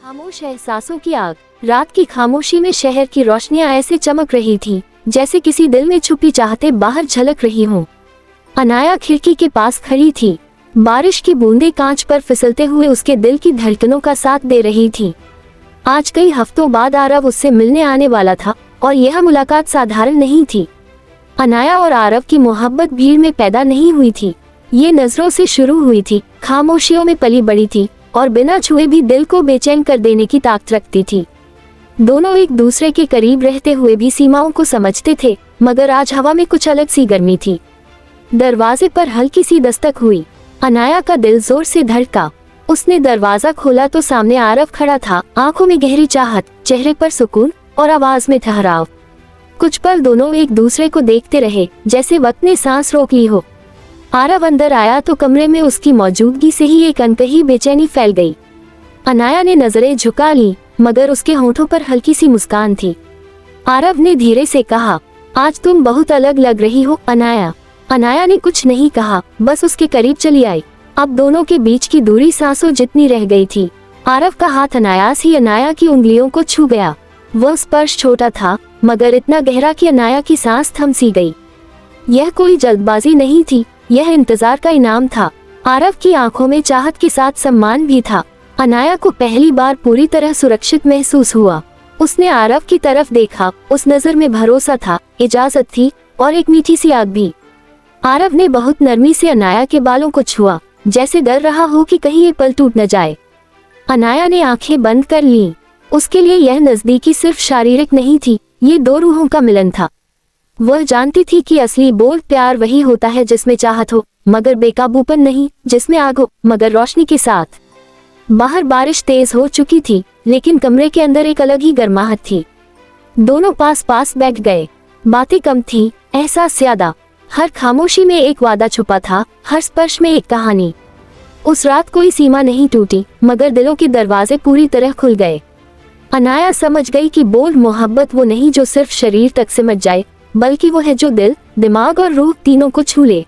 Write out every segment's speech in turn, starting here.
खामोश एहसासों की आग। रात की खामोशी में शहर की रोशनियां ऐसे चमक रही थीं, जैसे किसी दिल में छुपी चाहते बाहर झलक रही हों। अनाया खिड़की के पास खड़ी थी। बारिश की बूंदें कांच पर फिसलते हुए उसके दिल की धड़कनों का साथ दे रही थीं। आज कई हफ्तों बाद आरव उससे मिलने आने वाला था और यह मुलाकात साधारण नहीं थी। अनाया और आरव की मोहब्बत भीड़ में पैदा नहीं हुई थी, ये नजरों से शुरू हुई थी, खामोशियों में पली बड़ी थी और बिना छुए भी दिल को बेचैन कर देने की ताकत रखती थी। दोनों एक दूसरे के करीब रहते हुए भी सीमाओं को समझते थे, मगर आज हवा में कुछ अलग सी गर्मी थी। दरवाजे पर हल्की सी दस्तक हुई। अनाया का दिल जोर से धड़का। उसने दरवाजा खोला तो सामने आरव खड़ा था, आंखों में गहरी चाहत, चेहरे पर सुकून और आवाज में ठहराव। कुछ पल दोनों एक दूसरे को देखते रहे, जैसे वक्त ने सांस रोक ली हो। आरव अंदर आया तो कमरे में उसकी मौजूदगी से ही एक अनकही बेचैनी फैल गई। अनाया ने नजरें झुका ली, मगर उसके होठों पर हल्की सी मुस्कान थी। आरव ने धीरे से कहा, आज तुम बहुत अलग लग रही हो अनाया। अनाया ने कुछ नहीं कहा, बस उसके करीब चली आई। अब दोनों के बीच की दूरी सांसों जितनी रह गई थी। आरव का हाथ अनायास ही अनाया की उंगलियों को छू गया। वह स्पर्श छोटा था, मगर इतना गहरा कि अनाया की सांस थम सी गई। यह कोई जल्दबाजी नहीं थी, यह इंतजार का इनाम था। आरव की आंखों में चाहत के साथ सम्मान भी था। अनाया को पहली बार पूरी तरह सुरक्षित महसूस हुआ। उसने आरव की तरफ देखा, उस नजर में भरोसा था, इजाजत थी और एक मीठी सी आग भी। आरव ने बहुत नरमी से अनाया के बालों को छुआ, जैसे डर रहा हो कि कहीं ये पल टूट न जाए। अनाया ने आंखें बंद कर लीं। उसके लिए यह नजदीकी सिर्फ शारीरिक नहीं थी, ये दो रूहों का मिलन था। वह जानती थी कि असली बोल प्यार वही होता है जिसमें चाहत हो, मगर बेकाबूपन नहीं, जिसमें आग हो, मगर रोशनी के साथ। बाहर बारिश तेज हो चुकी थी, लेकिन कमरे के अंदर एक अलग ही गर्माहट थी। दोनों पास पास बैठ गए। बातें कम थी, एहसास ज्यादा। हर खामोशी में एक वादा छुपा था, हर स्पर्श में एक कहानी। उस रात कोई सीमा नहीं टूटी, मगर दिलों के दरवाजे पूरी तरह खुल गए। अनाया समझ गई कि बोल्ड मोहब्बत वो नहीं जो सिर्फ शरीर तक सिमट जाए, बल्कि वो है जो दिल, दिमाग और रूह तीनों को छू ले।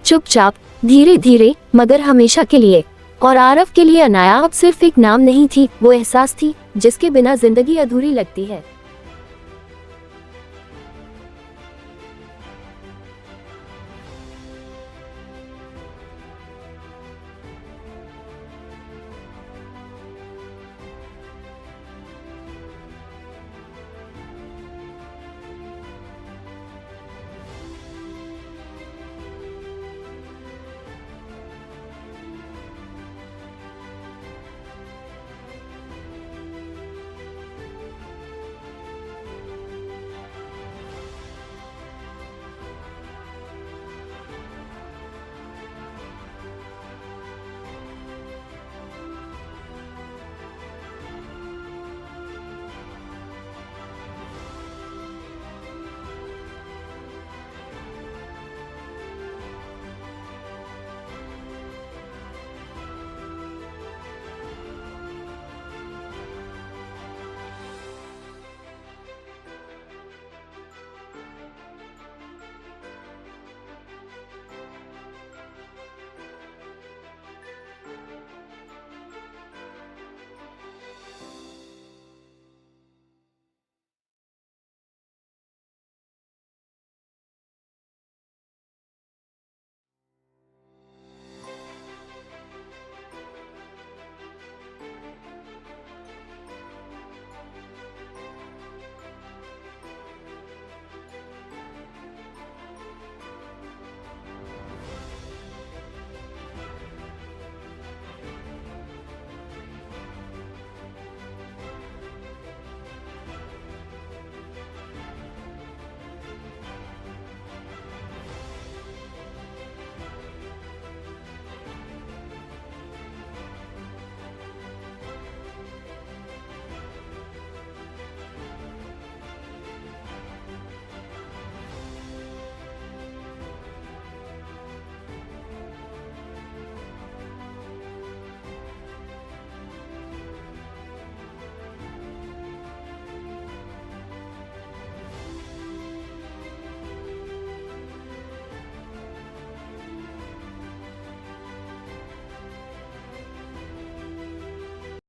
चुपचाप, धीरे धीरे, मगर हमेशा के लिए। और आरव के लिए अनाया अब सिर्फ एक नाम नहीं थी, वो एहसास थी जिसके बिना जिंदगी अधूरी लगती है।